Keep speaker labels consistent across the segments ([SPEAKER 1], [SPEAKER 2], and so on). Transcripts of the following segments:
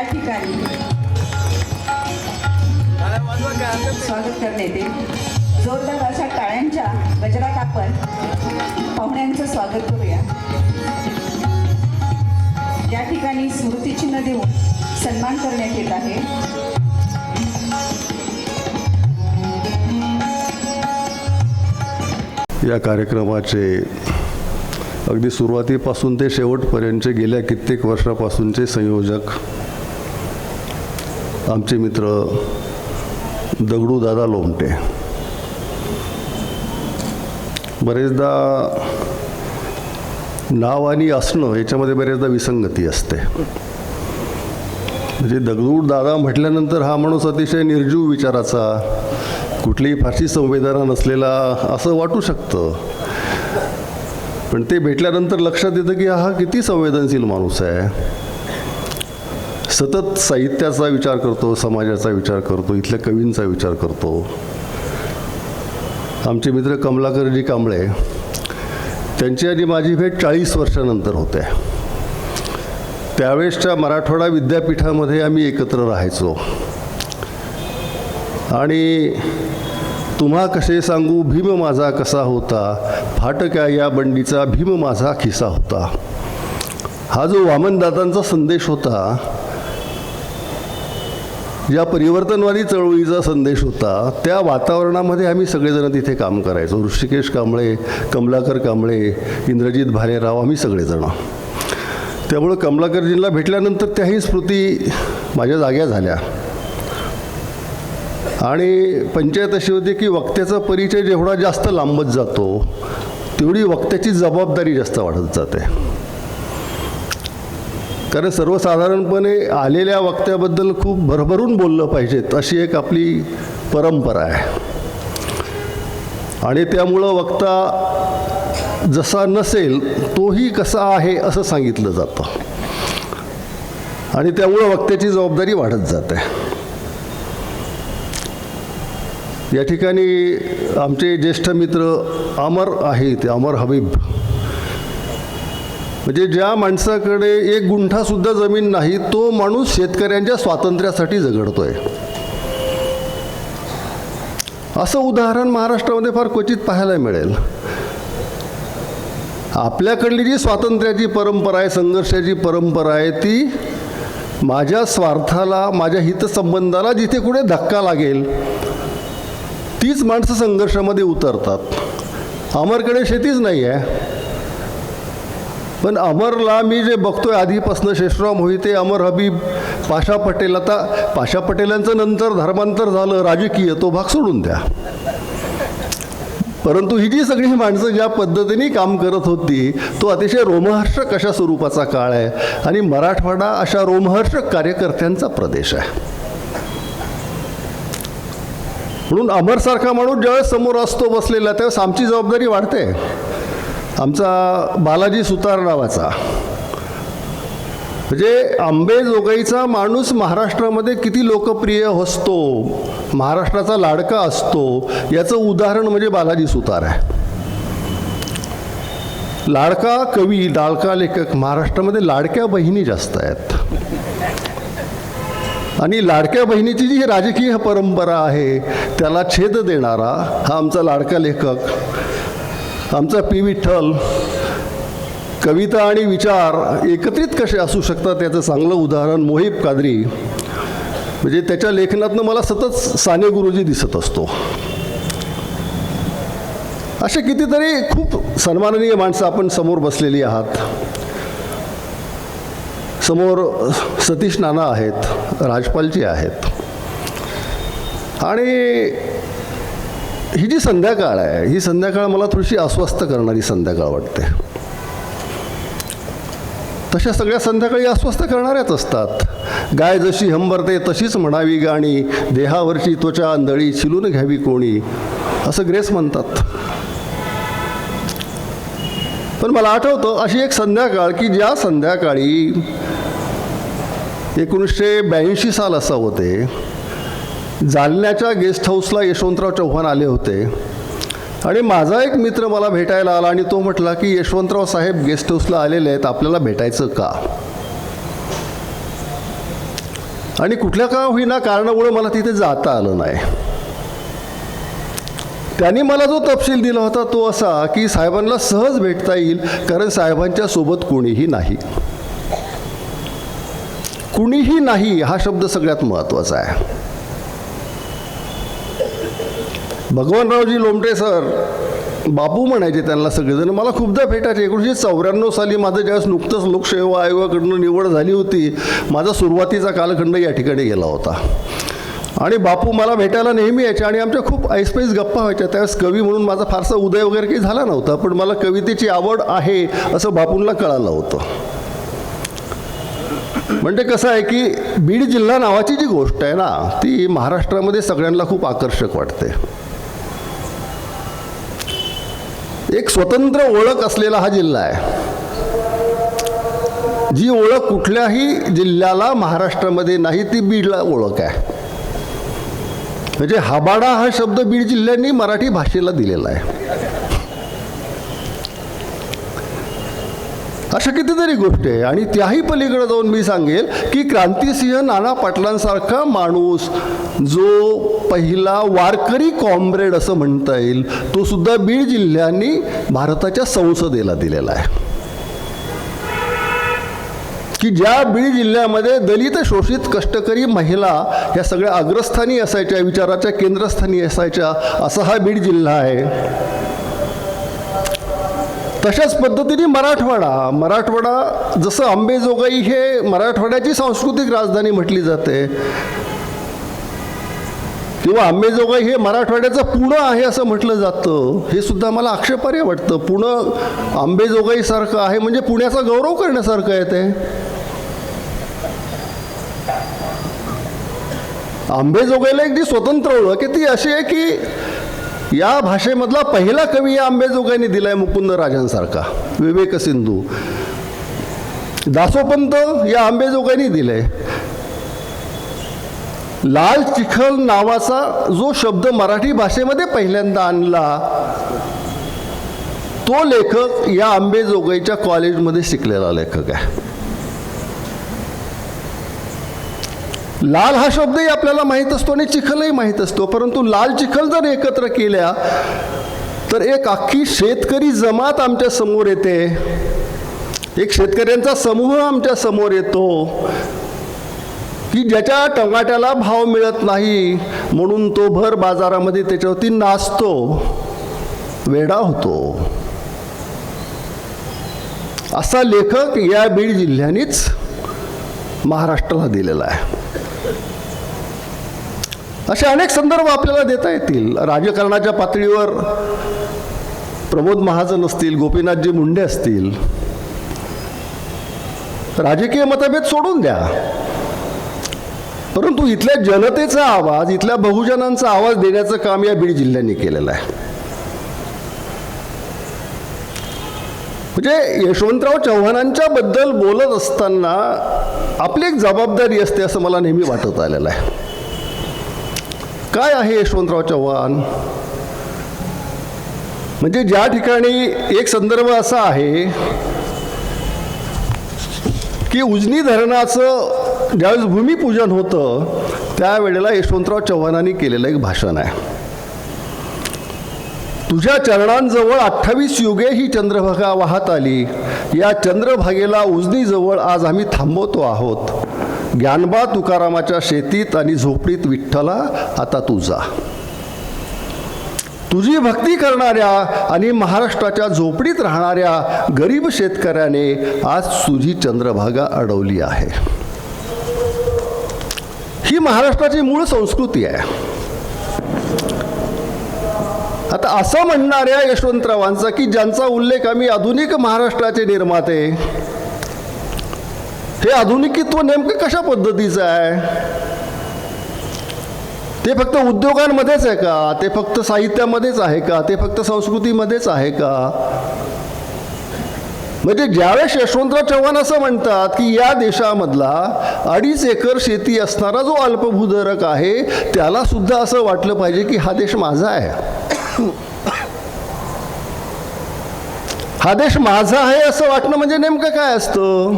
[SPEAKER 1] या ठिकाणी स्वागत करण्यात येते. जोरदार अशा टाळ्यांच्या गजरात आपण पाहुण्यांचं स्वागत करूया. या ठिकाणी स्मृतिचिन्ह देऊन सन्मान करण्यात येत आहे.
[SPEAKER 2] या कार्यक्रमाचे अगदी सुरुवातीपासून ते शेवटपर्यंतचे गेल्या कित्येक वर्षापासूनचे संयोजक आमचे मित्र दगडूदादा लोमटे. बरेचदा नाव आणि असणं याच्यामध्ये बरेचदा विसंगती असते. म्हणजे दगडूदादा म्हटल्यानंतर हा माणूस अतिशय निर्जीव विचाराचा, कुठलीही फारशी संवेदना नसलेला असं वाटू शकतं. पण ते भेटल्यानंतर लक्षात येतं की हा किती संवेदनशील माणूस आहे. सतत साहित्याचा विचार करतो, समाजाचा विचार करतो, इथल्या कवींचा विचार करतो. आमचे मित्र कमलाकरजी कांबळे, त्यांची आणि माझी भेट 40 वर्षानंतर होते. त्यावेळेसच्या मराठवाडा विद्यापीठामध्ये आम्ही एकत्र राहायचो. आणि तुम्हा कसे सांगू भीम माझा कसा होता, फाटक्या या बंडीचा भीम माझा खिसा होता, हा जो वामनदादांचा संदेश होता, या परिवर्तनवादी चळवळीचा संदेश होता, त्या वातावरणामध्ये आम्ही सगळेजण तिथे काम करायचो. ऋषिकेश कांबळे, कमलाकर कांबळे, इंद्रजित भालेराव, आम्ही सगळेजण. त्यामुळं कमलाकरजींना भेटल्यानंतर त्याही स्मृती माझ्या जाग्या झाल्या. आणि पंचायत अशी होती की वक्त्याचा परिचय जेवढा जास्त लांबत जातो तेवढी वक्त्याची जबाबदारी जास्त वाढत जाते. कारण सर्वसाधारणपणे आलेल्या वक्त्याबद्दल खूप भरभरून बोललं पाहिजेत अशी एक आपली परंपरा आहे. आणि त्यामुळं वक्ता जसा नसेल तोही कसा आहे असं सांगितलं जातं. आणि त्यामुळं वक्त्याची जबाबदारी वाढत जाते. या ठिकाणी आमचे ज्येष्ठ मित्र अमर आहेत, अमर हबीब. म्हणजे ज्या माणसाकडे एक गुंठासुद्धा जमीन नाही तो माणूस शेतकऱ्यांच्या स्वातंत्र्यासाठी झगडतोय, असं उदाहरण महाराष्ट्रामध्ये फार क्वचित पाहायला मिळेल. आपल्याकडली जी स्वातंत्र्याची परंपरा आहे, संघर्षाची परंपरा आहे, ती माझ्या स्वार्थाला, माझ्या हितसंबंधाला जिथे कुठे धक्का लागेल तीच माणसं संघर्षामध्ये उतरतात. अमरकडे शेतीच नाही आहे, पण अमरला मी जे बघतोय आधीपासून शेषराव मोहिते, अमर हबीब, पाशा पटेल, आता पाशा पटेलांचं नंतर धर्मांतर झालं राजकीय, तो भाग सोडून द्या. परंतु ही जी सगळी माणसं ज्या पद्धतीने काम करत होती तो अतिशय रोमहर्षक अशा स्वरूपाचा काळ आहे. आणि मराठवाडा अशा रोमहर्षक कार्यकर्त्यांचा प्रदेश आहे. म्हणून अमरसारखा माणूस ज्यावेळेस समोर असतो बसलेला त्यावेळेस आमची जबाबदारी वाढते. आमचा बालाजी सुतार नावाचा, म्हणजे आंबेजोगाईचा माणूस महाराष्ट्रामध्ये किती लोकप्रिय असतो, महाराष्ट्राचा लाडका असतो, याचं उदाहरण म्हणजे बालाजी सुतार आहे. लाडका कवी, लाडका लेखक. महाराष्ट्रामध्ये लाडक्या बहिणी जास्त आहेत. आणि लाडक्या बहिणीची जी राजकीय परंपरा आहे त्याला छेद देणारा हा आमचा लाडका लेखक, आमचा पी. विठ्ठल. कविता आणि विचार एकत्रित कसे असू शकतात याचं चांगलं उदाहरण मोहिब कादरी. म्हणजे त्याच्या लेखनातनं मला सतत साने गुरुजी दिसत असतो. असे कितीतरी खूप सन्माननीय माणसं आपण समोर बसलेली आहात. समोर सतीश नाना आहेत, राजपालजी आहेत. आणि ही जी संध्याकाळ आहे ही संध्याकाळ मला थोडीशी अस्वस्थ करणारी संध्याकाळ वाटते. तशा सगळ्या संध्याकाळी अस्वस्थ करणाऱ्याच असतात. गाय जशी हंबरते तशीच म्हणावी गाणी, देहावरची त्वचा आंधळी चिलून घ्यावी कोणी, असं ग्रेस म्हणतात. पण मला आठवतं अशी एक संध्याकाळ की ज्या संध्याकाळी 1982 साल असावं ते, जालन्याच्या गेस्ट हाऊसला यशवंतराव चव्हाण आले होते. आणि माझा एक मित्र मला भेटायला आला आणि तो म्हटला की यशवंतराव साहेब गेस्ट हाऊसला आलेले आहेत, आपल्याला भेटायचं का. आणि कुठल्या का होईना कारणामुळे मला तिथे जाता आलं नाही. त्यांनी मला जो तपशील दिला होता तो असा की साहेबांना सहज भेटता येईल, कारण साहेबांच्या सोबत कोणीही नाही. कुणीही नाही हा शब्द सगळ्यात महत्त्वाचा आहे. भगवानरावजी लोमटे सर बापू म्हणायचे त्यांना सगळेजण. मला खूपदा भेटायचे. 1994 साली माझं ज्यावेळेस नुकतंच लोकसेवा आयोगाकडून निवड झाली होती, माझा सुरुवातीचा कालखंड या ठिकाणी गेला होता. आणि बापू मला भेटायला नेहमी यायचे आणि आमच्या खूप ऐसपैस गप्पा व्हायच्या. त्यावेळेस कवी म्हणून माझा फारसा उदय वगैरे काही झाला नव्हता, पण मला कवितेची आवड आहे असं बापूंना कळालं होतं. म्हणजे कसं आहे की बीड जिल्हा नावाची जी गोष्ट आहे ना, ती महाराष्ट्रामध्ये सगळ्यांना खूप आकर्षक वाटते. एक स्वतंत्र ओळख असलेला हा जिल्हा आहे, जी ओळख कुठल्याही जिल्ह्याला महाराष्ट्रामध्ये नाही, ती बीडला ओळख आहे. म्हणजे हाबाडा हा शब्द बीड जिल्ह्यांनी मराठी भाषेला दिलेला आहे. अशा कितीतरी गोष्टी आहे. आणि त्याही पलीकडे जाऊन मी सांगेल की क्रांतिसिंह नाना पाटलांसारखा माणूस, जो पहिला वारकरी कॉम्रेड असं म्हणता येईल, तो सुद्धा बीड जिल्ह्यांनी भारताच्या संसदेला दिलेला आहे. की ज्या बीड जिल्ह्यामध्ये दलित, शोषित, कष्टकरी महिला ह्या सगळ्या अग्रस्थानी असायच्या, विचाराच्या केंद्रस्थानी असायच्या, असा हा बीड जिल्हा आहे. तशाच पद्धतीने मराठवाडा जसं अंबेजोगाई हे मराठवाड्याची सांस्कृतिक राजधानी म्हटली जाते, किंवा अंबेजोगाई हे मराठवाड्याचं पुणे आहे असं म्हटलं जातं, हे सुद्धा मला आक्षेपार्ह वाटतं. पुणे अंबेजोगाईसारखं आहे म्हणजे पुण्याचा गौरव करण्यासारखं आहे ते. अंबेजोगाईला एक जी स्वतंत्र ओळख आहे ती अशी आहे की या भाषेमधला पहिला कवी या अंबेजोगाईने दिलाय, मुकुंदराजांसारखा, विवेक सिंधू. दासोपंत या अंबेजोगाईने दिले. लाल चिखल नावाचा जो शब्द मराठी भाषेमध्ये पहिल्यांदा आणला, तो लेखक या अंबेजोगाईच्या कॉलेजमध्ये शिकलेला लेखक आहे. लाल हा शब्दही आपल्याला माहीत असतो आणि चिखलही माहीत असतो, परंतु लाल चिखल जर एकत्र केल्या तर एक अख्खी शेतकरी जमात आमच्या समोर येते, एक शेतकऱ्यांचा समूह आमच्या समोर येतो की ज्याच्या टमाट्याला भाव मिळत नाही म्हणून तो भर बाजारामध्ये त्याच्यावरती नाचतो, वेडा होतो. असा लेखक या बीड जिल्ह्यानेच महाराष्ट्राला दिलेला आहे. असे अनेक संदर्भ आपल्याला देता येतील. राजकारणाच्या पातळीवर प्रमोद महाजन असतील, गोपीनाथजी मुंडे असतील. राजकीय मतभेद सोडून द्या, परंतु इथल्या जनतेचा आवाज, इथल्या बहुजनांचा आवाज देण्याचं काम या बीड जिल्ह्याने केलेलं आहे. म्हणजे यशवंतराव चव्हाणांच्या बद्दल बोलत असताना आपली एक जबाबदारी असते असं मला नेहमी वाटत आलेलं आहे. काय आहे यशवंतराव चव्हाण? म्हणजे ज्या ठिकाणी एक संदर्भ असा आहे की उजनी धरणाचं ज्यावेळेस भूमिपूजन होतं त्यावेळेला यशवंतराव चव्हाणांनी केलेलं एक भाषण आहे. तुझ्या चरणांजवळ 28 युगे ही चंद्रभागा वाहत आली, या चंद्रभागेला उजनीजवळ आज आम्ही थांबवतो आहोत. ज्ञानबा तुकारामाच्या शेतीत आणि झोपडीत विठ्ठला आता तू जा. तुझी भक्ती करणाऱ्या आणि महाराष्ट्राच्या झोपडीत राहणाऱ्या गरीब शेतकऱ्याने आज तुझी चंद्रभागा अडवली आहे. ही महाराष्ट्राची मूळ संस्कृती आहे. आता असं म्हणणाऱ्या यशवंतरावांचा की ज्यांचा उल्लेख आम्ही आधुनिक महाराष्ट्राचे निर्माते, हे आधुनिकत्व नेमकं कशा पद्धतीचं आहे? ते फक्त उद्योगांमध्येच आहे का? ते फक्त साहित्यामध्येच आहे का? ते फक्त संस्कृतीमध्येच आहे का? म्हणजे ज्यावेळेस यशवंतराव चव्हाण असं म्हणतात की या देशामधला 2.5 एकर शेती असणारा जो अल्पभूधारक आहे त्याला सुद्धा असं वाटलं पाहिजे की हा देश माझा आहे, हा देश माझा आहे असं वाटणं म्हणजे नेमकं काय असतं?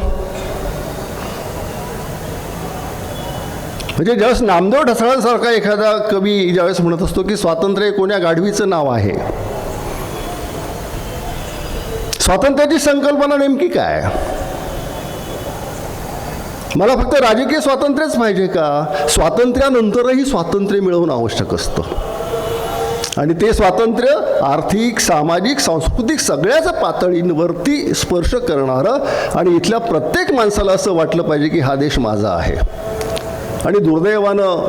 [SPEAKER 2] म्हणजे ज्यावेळेस नामदेव ढसाळांसारखा एखादा कवी ज्यावेळेस म्हणत असतो की स्वातंत्र्य हे कोण्या गाढवीचं नाव आहे, स्वातंत्र्याची संकल्पना नेमकी काय? मला फक्त राजकीय स्वातंत्र्यच पाहिजे का? स्वातंत्र्यानंतरही स्वातंत्र्य मिळवणं आवश्यक असतं आणि ते स्वातंत्र्य आर्थिक, सामाजिक, सांस्कृतिक सगळ्याच पातळींवरती स्पर्श करणारं आणि इथल्या प्रत्येक माणसाला असं वाटलं पाहिजे की हा देश माझा आहे. आणि दुर्दैवानं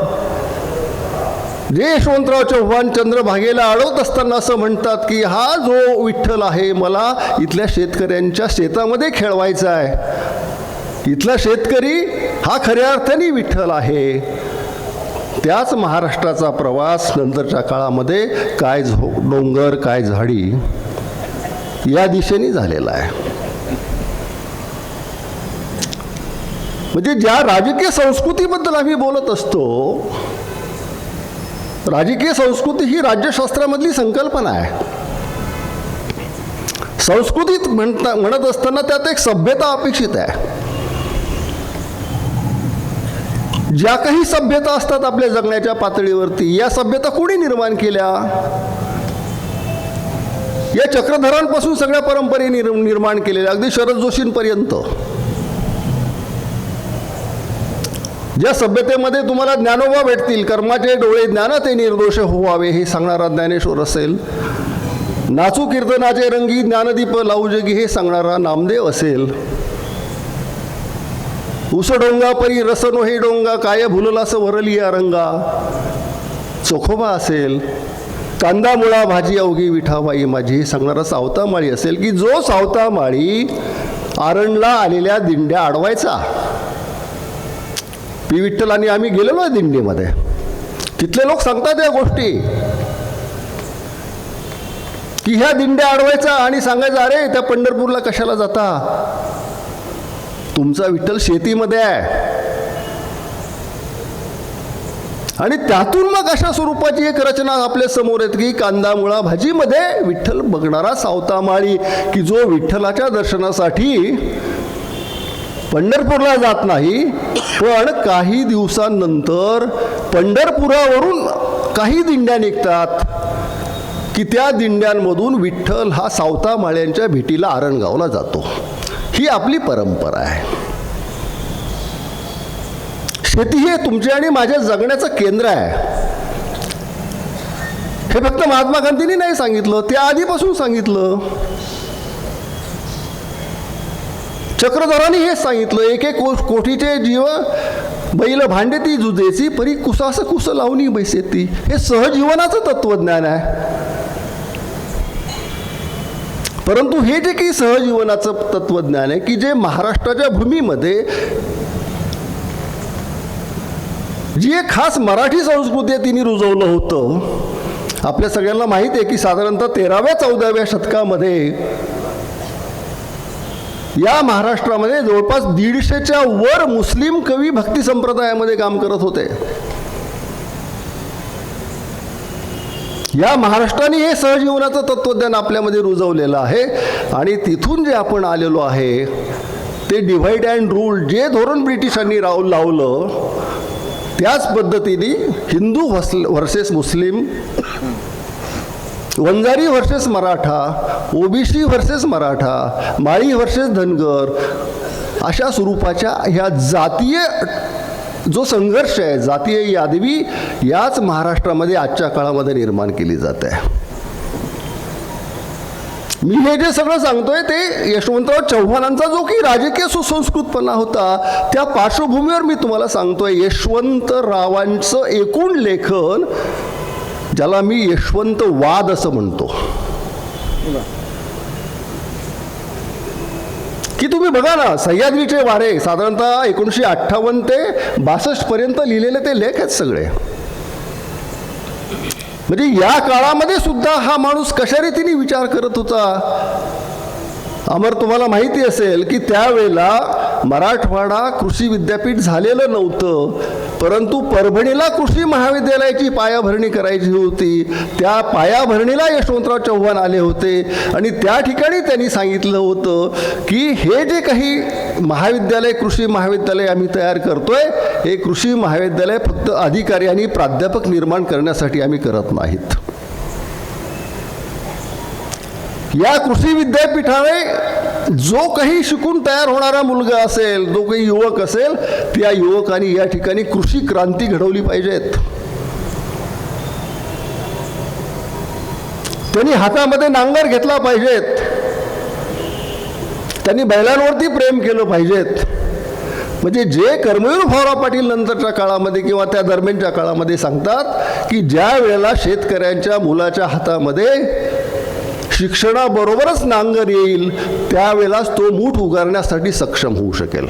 [SPEAKER 2] जे यशवंतराव चव्हाण चंद्रभागेला अडवत असताना असं म्हणतात की हा जो विठ्ठल आहे मला इथल्या शेतकऱ्यांच्या शेतामध्ये खेळवायचा आहे, इथला शेतकरी हा खऱ्या अर्थाने विठ्ठल आहे. त्याच महाराष्ट्राचा प्रवास नंतरच्या काळामध्ये काय डोंगर काय झाडी या दिशेने झालेला आहे. म्हणजे ज्या राजकीय संस्कृतीबद्दल आम्ही बोलत असतो, राजकीय संस्कृती ही राज्यशास्त्रामधली संकल्पना आहे. संस्कृतीत म्हणत असताना त्यात एक सभ्यता अपेक्षित आहे. ज्या काही सभ्यता असतात आपल्या जगण्याच्या पातळीवरती, या सभ्यता कोणी निर्माण केल्या? या चक्रधरांपासून सगळ्या परंपरे निर्माण केलेल्या, अगदी शरद जोशींपर्यंत. ज्या सभ्यतेमध्ये तुम्हाला ज्ञानोबा भेटतील, कर्माचे डोळे ज्ञान ते निर्दोष होवावे हे सांगणारा ज्ञानेश्वर असेल, नाचू कीर्तनाचे रंगी ज्ञानदीप लावू जगी हे सांगणारा नामदेव असेल, उस डोंगा परी रसनो हे डोंगा काय भुललास वरलिया रंगा चोखोबा असेल, कांदा मुळा भाजी अवघी विठाबाई माझी हे सांगणारा सावता माळी असेल, की जो सावता माळी आरणला आलेल्या दिंड्या अडवायचा. पी विठ्ठल आणि आम्ही गेलेलो आहे दिंडीमध्ये, तिथले लोक सांगतात या गोष्टी की ह्या दिंड्या अडवायचा आणि सांगायचं अरे त्या पंढरपूरला कशाला जाता, तुमचा विठ्ठल शेतीमध्ये आहे. आणि त्यातून मग अशा स्वरूपाची एक रचना आपल्या समोर येते की कांदा मुळा भाजीमध्ये विठ्ठल बघणारा सावता माळी, की जो विठ्ठलाच्या दर्शनासाठी पंढरपूरला जात नाही, पण काही दिवसांनंतर पंढरपुरावरून काही दिंड्या निघतात की त्या दिंड्यांमधून विठ्ठल हा सावता माळ्यांच्या भेटीला आरणगावला जातो. ही आपली परंपरा आहे. शेती हे तुमच्या आणि माझ्या जगण्याचं केंद्र आहे. हे फक्त महात्मा गांधींनी नाही सांगितलं, त्या आधीपासून सांगितलं. चक्रधरांनी हेच सांगितलं, एक एक कोठीचे जीव बैल भांडेती जुजेची परी कुसास कुस लावणी बैसेती. हे सहजीवनाचं तत्वज्ञान आहे. परंतु हे जे काही सहजीवनाचं तत्वज्ञान आहे की जे महाराष्ट्राच्या भूमीमध्ये जी एक खास मराठी संस्कृती आहे तिने रुजवलं होतं. आपल्या सगळ्यांना माहीत आहे की साधारणतः 13व्या-14व्या शतकामध्ये या महाराष्ट्रामध्ये जवळपास 150च्या वर मुस्लिम कवी भक्ती संप्रदायामध्ये काम करत होते. या महाराष्ट्राने हे सहजीवनाचं तत्वज्ञान आपल्यामध्ये रुजवलेलं आहे. आणि तिथून जे आपण आलेलो आहे ते डिव्हाइड अँड रूल जे धोरण ब्रिटिशांनी लावलं, त्याच पद्धतीने Hindu versus Muslim, Vanjari versus Maratha, OBC versus Maratha, Mali versus Dhangar, अशा स्वरूपाच्या ह्या जातीय जो संघर्ष आहे, जातीय यादवी, याच महाराष्ट्रामध्ये आजच्या काळामध्ये निर्माण केली जाते. मी हे जे सगळं सांगतोय ते यशवंतराव चव्हाणांचा जो की राजकीय सुसंस्कृतपणा होता त्या पार्श्वभूमीवर मी तुम्हाला सांगतोय. यशवंतरावांचं एकूण लेखन, ज्याला मी यशवंतवाद असं म्हणतो, की तुम्ही बघा ना, सह्याद्रीचे वारे साधारणतः 1958 ते 62 पर्यंत लिहिलेले ते लेख आहेत सगळे. म्हणजे या काळामध्ये सुद्धा हा माणूस कशा रीतीने विचार करत होता. अमर, तुम्हाला माहिती असेल की त्यावेळेला मराठवाडा कृषी विद्यापीठ झालेलं नव्हतं, परंतु परभणीला कृषी महाविद्यालयाची पायाभरणी करायची होती. त्या पायाभरणीला यशवंतराव चव्हाण आले होते आणि त्या ठिकाणी त्यांनी सांगितलं होतं की हे जे काही महाविद्यालय, कृषी महाविद्यालय आम्ही तयार करतोय, हे कृषी महाविद्यालय फक्त अधिकारी आणि प्राध्यापक निर्माण करण्यासाठी आम्ही करत नाहीत. या कृषी विद्यापीठाने जो काही शिकून तयार होणारा मुलगा असेल, जो काही युवक असेल, त्या युवकांनी या ठिकाणी कृषी क्रांती घडवली पाहिजेत. त्यांनी हातामध्ये नांगर घेतला पाहिजेत. त्यांनी बैलांवरती प्रेम केलं पाहिजेत. म्हणजे जे कर्मवीर भाऊराव पाटील नंतरच्या काळामध्ये किंवा त्या दरम्यानच्या काळामध्ये सांगतात की ज्या वेळेला शेतकऱ्यांच्या मुलाच्या हातामध्ये शिक्षणाबरोबरच नांगर येईल, त्यावेळेलाच तो मूठ उगारण्यासाठी सक्षम होऊ शकेल.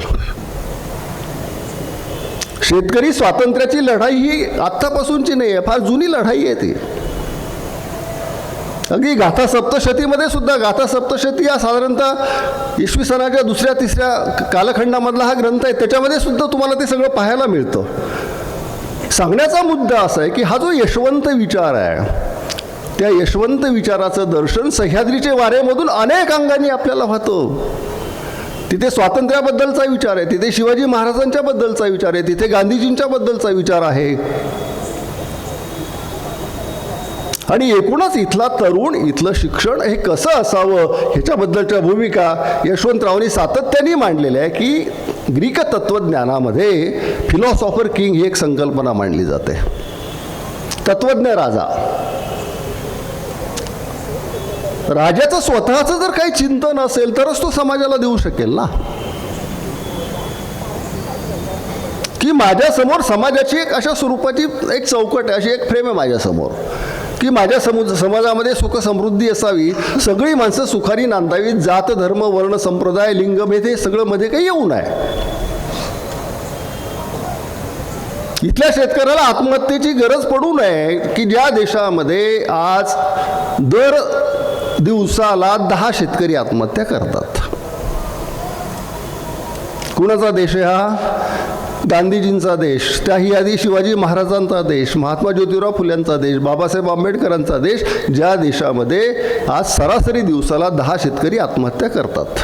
[SPEAKER 2] शेतकरी स्वातंत्र्याची लढाई ही आत्तापासूनची नाही आहे, फार जुनी लढाई आहे ती. अगदी गाथा सप्तशतीमध्ये सुद्धा, गाथा सप्तशती हा साधारणतः इसवी सनाच्या 2ऱ्या-3ऱ्या कालखंडामधला हा ग्रंथ आहे. त्याच्यामध्ये सुद्धा तुम्हाला ते सगळं पाहायला मिळतं. सांगण्याचा मुद्दा असा आहे की हा जो यशवंत विचार आहे, त्या यशवंत विचाराचं दर्शन सह्याद्रीचे वारेमधून अनेक अंगांनी आपल्याला होतं. तिथे स्वातंत्र्याबद्दलचा विचार आहे, तिथे शिवाजी महाराजांच्या बद्दलचा विचार आहे, तिथे गांधीजींच्या बद्दलचा विचार आहे. आणि एकूणच इथला तरुण, इथलं शिक्षण हे कसं असावं ह्याच्याबद्दलच्या भूमिका यशवंतरावांनी सातत्याने मांडलेल्या आहे. की ग्रीक तत्त्वज्ञानामध्ये फिलॉसॉफर किंग ही एक संकल्पना मांडली जाते. तत्त्वज्ञ राजा. राजाचं स्वतःचं जर काही चिंतन असेल तरच तो समाजाला देऊ शकेल ना. की माझ्यासमोर समाजाची एक अशा स्वरूपाची एक चौकट आहे, अशी एक फ्रेम आहे माझ्यासमोर की माझ्या समाजामध्ये सुख समृद्धी असावी, सगळी माणसं सुखारी नांदावीत, जात धर्म वर्ण संप्रदाय लिंगभेद हे सगळं मध्ये काही येऊ नये. इथल्या शेतकऱ्याला आत्महत्येची गरज पडू नये. की ज्या देशामध्ये आज दर दिवसाला 10 शेतकरी आत्महत्या करतात. कुणाचा देश आहे हा? गांधीजींचा देश. त्याही आधी शिवाजी महाराजांचा देश, महात्मा ज्योतिराव फुल्यांचा देश, बाबासाहेब आंबेडकरांचा देश, ज्या देशामध्ये आज सरासरी दिवसाला 10 शेतकरी आत्महत्या करतात.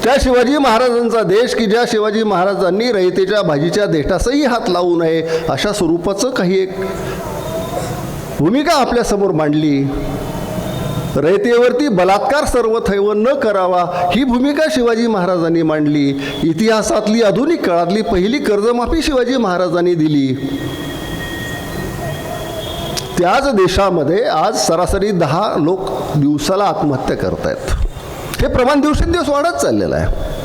[SPEAKER 2] त्या शिवाजी महाराजांचा देश की ज्या शिवाजी महाराजांनी रयतेच्या भाजीच्या देठासही हात लावू नये अशा स्वरूपाचं काही एक भूमिका आपल्यासमोर मांडली. रयतेवरती बलात्कार सर्वथैव न करावा ही भूमिका शिवाजी महाराजांनी मांडली. इतिहासातली आधुनिक काळातली पहिली कर्जमाफी शिवाजी महाराजांनी दिली. त्याच देशामध्ये आज सरासरी 10 लोक दिवसाला आत्महत्या करतायत. हे प्रमाण दिवसेंदिवस वाढत चाललेलं आहे.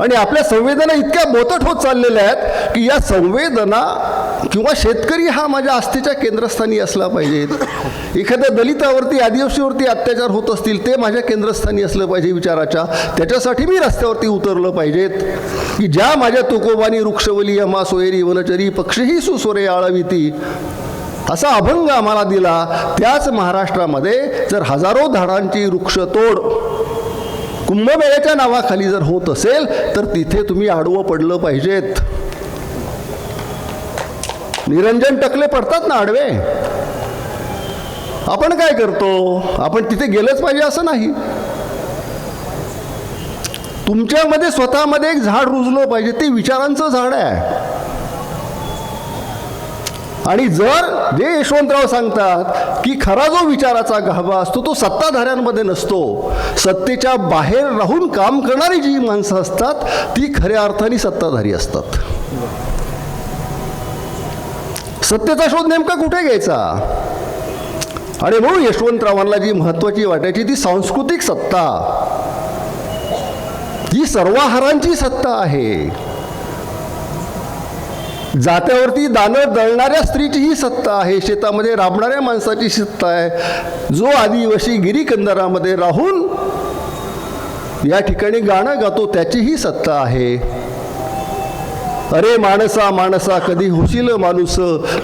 [SPEAKER 2] आणि आपल्या संवेदना इतक्या बोतट होत चाललेल्या आहेत की या संवेदना किंवा शेतकरी हा माझ्या आस्थेच्या केंद्रस्थानी असला पाहिजे. एखाद्या दलितावरती, आदिवासीवरती अत्याचार होत असतील ते माझ्या केंद्रस्थानी असलं पाहिजे विचाराच्या. त्याच्यासाठी मी रस्त्यावरती उतरलं पाहिजेत. की ज्या माझ्या तुकोबानी वृक्षवली यमा सोयरी वनचरी पक्षीही सुस्वरे आळविती असा अभंग आम्हाला दिला. त्याच महाराष्ट्रामध्ये जर हजारो झाडांची वृक्षतोड कुंभमेळ्याच्या नावाखाली जर होत असेल तर तिथे तुम्ही आडवं पडलं पाहिजेत. निरंजन टकले पडतात ना आडवे. आपण काय करतो? आपण तिथे गेलंच पाहिजे असं नाही. तुमच्यामध्ये स्वतःमध्ये एक झाड रुजलं पाहिजे. ते विचारांचं झाड आहे. आणि जर जे यशवंतराव सांगतात की खरा जो विचाराचा गाभा असतो तो सत्ताधाऱ्यांमध्ये नसतो, सत्तेच्या बाहेर राहून काम करणारी जी माणसं असतात ती खऱ्या अर्थाने सत्ताधारी असतात. सत्तेचा शोध नेमका कुठे घ्यायचा? आणि म्हणून यशवंतरावांना जी महत्वाची वाटायची ती सांस्कृतिक सत्ता, जी सर्वाहारांची सत्ता आहे. जात्यावरती दाणं दळणाऱ्या स्त्रीची ही सत्ता आहे. शेतामध्ये राबणाऱ्या माणसाची सत्ता आहे. जो आदिवासी गिरीकंदरामध्ये राहून या ठिकाणी गाणं गातो त्याची ही सत्ता आहे. अरे माणसा माणसा कधी होशील माणूस,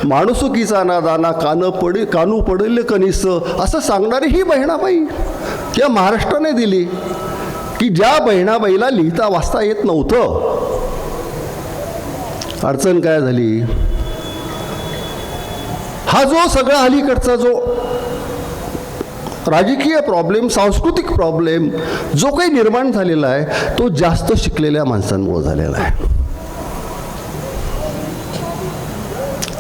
[SPEAKER 2] माणुसकीचा ना दाना कानू पडेल कनिस असं सांगणारी ही बहिणाबाई या महाराष्ट्राने दिली. की ज्या बहिणाबाईला लिहिता वाचता येत नव्हतं. अडचण काय झाली, हा जो सगळा अलीकडचा जो राजकीय प्रॉब्लेम, सांस्कृतिक प्रॉब्लेम जो काही निर्माण झालेला आहे तो जास्त शिकलेल्या माणसांमुळे झालेला आहे.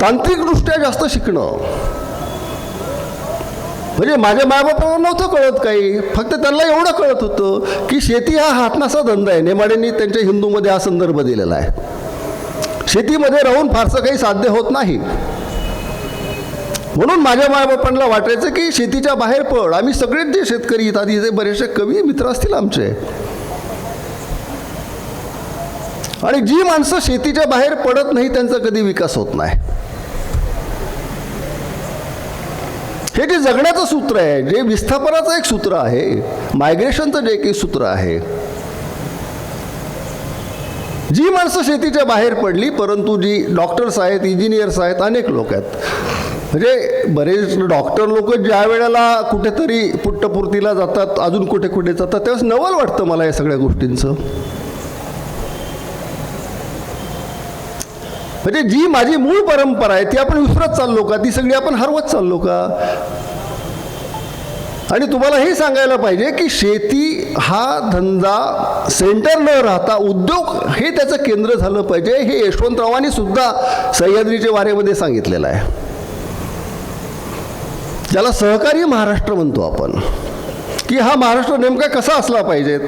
[SPEAKER 2] तांत्रिकदृष्ट्या जास्त शिकणं, म्हणजे माझ्या मायबापांना नव्हतं कळत काही, फक्त त्यांना एवढं कळत होतं की शेती हा हातनासा धंदा आहे. नेमाडेंनी त्यांच्या हिंदूमध्ये हा संदर्भ दिलेला आहे. शेतीमध्ये राहून फारसं काही साध्य होत नाही, म्हणून माझ्या मायबापांना वाटायचं की शेतीच्या बाहेर पड. आम्ही सगळेच जे शेतकरी इथं, इथे बरेचसे कवी मित्र असतील आमचे, आणि जी माणसं शेतीच्या बाहेर पडत नाही त्यांचा कधी विकास होत नाही. हे जे जगण्याचं सूत्र आहे, जे विस्थापनाचं एक सूत्र आहे, मायग्रेशनचं जे काही सूत्र आहे, जी माणसं शेतीच्या बाहेर पडली, परंतु जी डॉक्टर्स आहेत, इंजिनियर्स आहेत, अनेक लोक आहेत, म्हणजे बरेच डॉक्टर लोक ज्या वेळेला कुठेतरी पुट्टपूर्तीला जातात, अजून कुठे कुठे जातात, त्यावेळेस नवल वाटतं मला या सगळ्या गोष्टींचं. म्हणजे जी माझी मूळ परंपरा आहे ती आपण विसरत चाललो का, ती सगळी आपण हरवत चाललो का. आणि तुम्हाला हे सांगायला पाहिजे की शेती हा धंदा सेंटर न राहता उद्योग हे त्याचं केंद्र झालं पाहिजे. हे यशवंतरावांनी सुद्धा सह्याद्रीच्या वारेमध्ये सांगितलेलं आहे, ज्याला सहकारी महाराष्ट्र म्हणतो आपण, की हा महाराष्ट्र नेमका कसा असला पाहिजेत.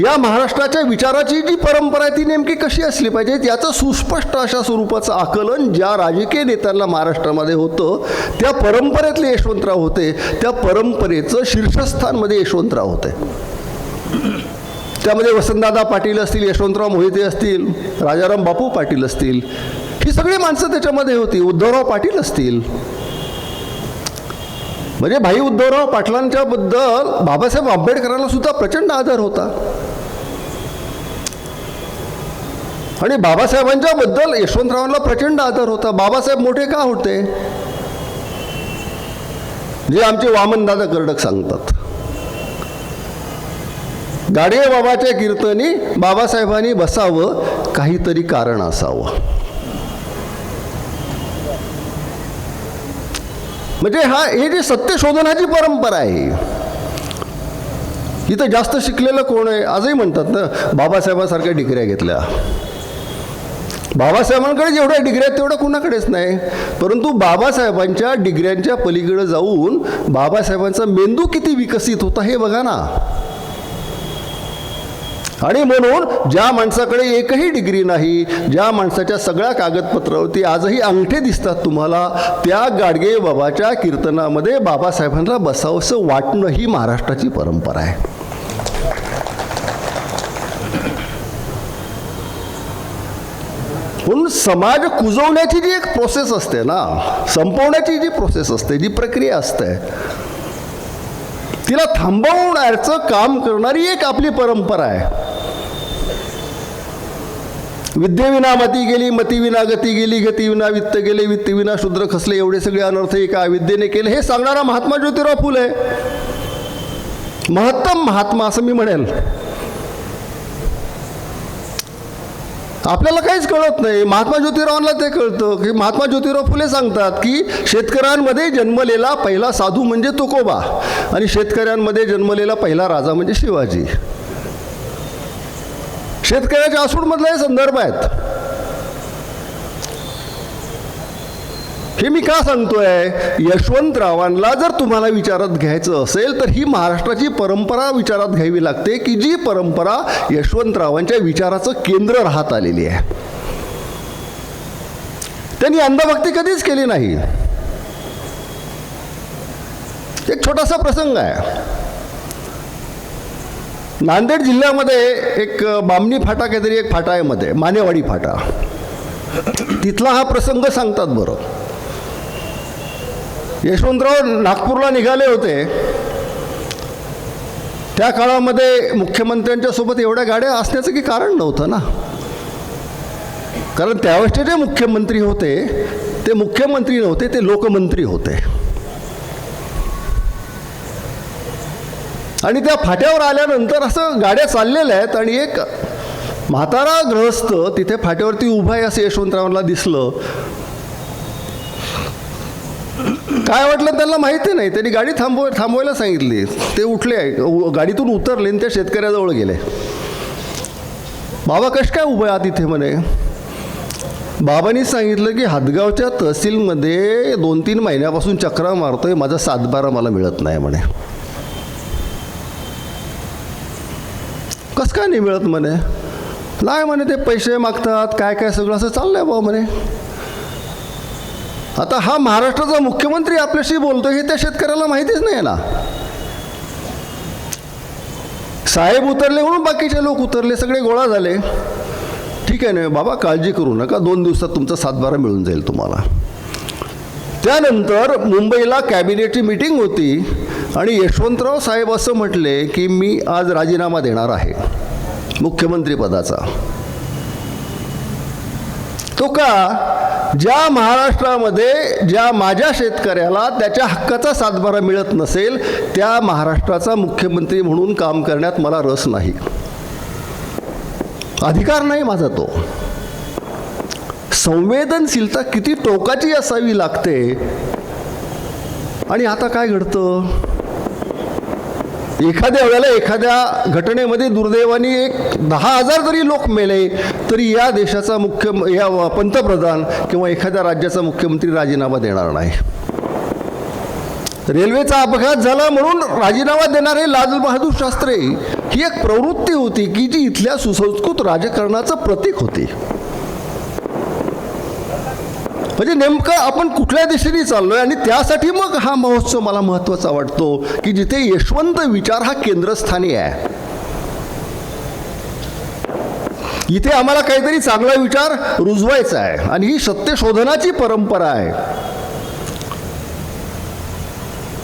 [SPEAKER 2] या महाराष्ट्राच्या विचाराची जी परंपरा आहे ती नेमकी कशी असली पाहिजे याचं सुस्पष्ट अशा स्वरूपाचं आकलन ज्या राजकीय नेत्यांना महाराष्ट्रामध्ये होतं, त्या परंपरेतले यशवंतराव होते. त्या परंपरेचं शीर्षस्थानमध्ये यशवंतराव होते. त्यामध्ये वसंतदादा पाटील असतील, यशवंतराव मोहिते असतील, राजाराम बापू पाटील असतील, ही सगळी माणसं त्याच्यामध्ये होती. उद्धवराव पाटील असतील, म्हणजे भाई उद्धवराव पाटलांच्या बद्दल बाबासाहेब आंबेडकरांना सुद्धा प्रचंड आदर होता. आणि बाबासाहेबांच्या बद्दल यशवंतरावांना प्रचंड आदर होता. बाबासाहेब मोठे का होते, जे आमचे वामनदादा कर्डक सांगतात, गाडगे बाबाच्या कीर्तनी बाबासाहेबांनी बसावं, काहीतरी कारण असावं. म्हणजे हे जे सत्य शोधनाची परंपरा आहे, इथं जास्त शिकलेलं कोण आहे आजही म्हणतात ना, बाबासाहेबांसारख्या डिग्र्या घेतल्या. बाबासाहेबांकडे जेवढ्या डिग्र्या आहेत तेवढ्या कुणाकडेच नाही. परंतु बाबासाहेबांच्या डिग्र्यांच्या पलीकडे जाऊन बाबासाहेबांचा मेंदू किती विकसित होता हे बघा ना. आणि म्हणून ज्या माणसाकडे एकही डिग्री नाही, ज्या माणसाच्या सगळ्या कागदपत्रावरती आजही अंगठे दिसतात तुम्हाला, त्या गाडगे बाबाच्या कीर्तनामध्ये बाबासाहेबांना बसावंसं वाटणं ही महाराष्ट्राची परंपरा आहे. म्हणून समाज कुजवण्याची जी एक प्रोसेस असते ना, संपवण्याची जी प्रोसेस असते, जी प्रक्रिया असते, तिला थांबवण्याचं काम करणारी एक आपली परंपरा आहे. विद्येविना मती गेली, मतीविना गती गेली, गतीविना वित्त गेले, वित्तविना शूद्र खसले, एवढे सगळे अनर्थ एका अविद्येने केले, हे सांगणारा महात्मा ज्योतिराव फुले, महत्तम महात्मा असं मी म्हणेल. आपल्याला काहीच कळत नाही, महात्मा ज्योतिरावांना ते कळतं. की महात्मा ज्योतिराव फुले सांगतात की शेतकऱ्यांमध्ये जन्मलेला पहिला साधू म्हणजे तुकोबा, आणि शेतकऱ्यांमध्ये जन्मलेला पहिला राजा म्हणजे शिवाजी. शेतकऱ्याच्या आसूडमधले हे संदर्भ आहेत. हे मी का सांगतोय, यशवंतरावांना जर तुम्हाला विचारात घ्यायचं असेल तर ही महाराष्ट्राची परंपरा विचारात घ्यावी लागते, की जी परंपरा यशवंतरावांच्या विचाराचं केंद्र राहत आलेली आहे. त्यांनी अंधभक्ती कधीच केली नाही. एक छोटासा प्रसंग आहे. नांदेड जिल्ह्यामध्ये एक बामणी फाटा काहीतरी एक फाटा आहे मध्ये, मानेवाडी फाटा, तिथला हा प्रसंग सांगतात. बरं, यशवंतराव नागपूरला निघाले होते. त्या काळामध्ये मुख्यमंत्र्यांच्या सोबत एवढ्या गाड्या असण्याचं की कारण नव्हतं ना, कारण त्यावेळेसचे जे मुख्यमंत्री होते ते मुख्यमंत्री नव्हते, ते लोकमंत्री होते. आणि त्या फाट्यावर आल्यानंतर असं गाड्या चाललेल्या आहेत आणि एक म्हातारा गृहस्थ तिथे फाट्यावरती उभा आहे असं यशवंतरावांना दिसलं. काय वाटलं त्यांना माहिती नाही. त्यांनी गाडी थांबवायला सांगितली. ते उठले, गाडीतून उतरले आणि त्या शेतकऱ्याजवळ गेले. बाबा कश काय उभे आहात इथे म्हणे. बाबांनी सांगितलं की हदगावच्या तहसीलमध्ये 2-3 महिन्यापासून चक्रा मारतोय, माझा 7-12 मला मिळत नाही म्हणे. कसं काय नाही मिळत म्हणे. नाही म्हणे ते पैसे मागतात, काय काय सगळं असं चाललंय बाबा म्हणे. आता हा महाराष्ट्राचा मुख्यमंत्री आपल्याशी बोलतोय हे त्या शेतकऱ्याला माहितीच नाही ना. साहेब उतरले म्हणून बाकीचे लोक उतरले, सगळे गोळा झाले. ठीक आहे ना बाबा, काळजी करू नका, 2 दिवसात तुमचा 7-12 मिळून जाईल तुम्हाला. त्यानंतर मुंबईला कॅबिनेटची मीटिंग होती आणि यशवंतराव साहेब असं म्हटले की मी आज राजीनामा देणार आहे मुख्यमंत्रीपदाचा. तो का, ज्या महाराष्ट्रामध्ये ज्या माझ्या शेतकऱ्याला त्याच्या हक्काचा 7-12 मिळत नसेल त्या महाराष्ट्राचा मुख्यमंत्री म्हणून काम करण्यात मला रस नाही, अधिकार नाही माझा तो. संवेदनशीलता किती टोकाची असावी लागते. आणि आता काय घडतं, एखाद्या वेळेला एखाद्या घटनेमध्ये दुर्दैवाने 10,000 जरी लोक मेले तरी या देशाचा या पंतप्रधान किंवा एखाद्या राज्याचा मुख्यमंत्री राजीनामा देणार नाही. रेल्वेचा अपघात झाला म्हणून राजीनामा देणारे लाल बहादूर शास्त्री ही एक प्रवृत्ती होती की जी इथल्या सुसंस्कृत राजकारणाचं प्रतीक होती. म्हणजे नेमकं आपण कुठल्या दिशेने चाललोय आणि त्यासाठी मग हा महोत्सव मला महत्त्वाचा वाटतो की जिथे यशवंत विचार हा केंद्रस्थानी आहे. इथे आम्हाला काहीतरी चांगला विचार रुजवायचा आहे आणि ही सत्य शोधनाची परंपरा आहे.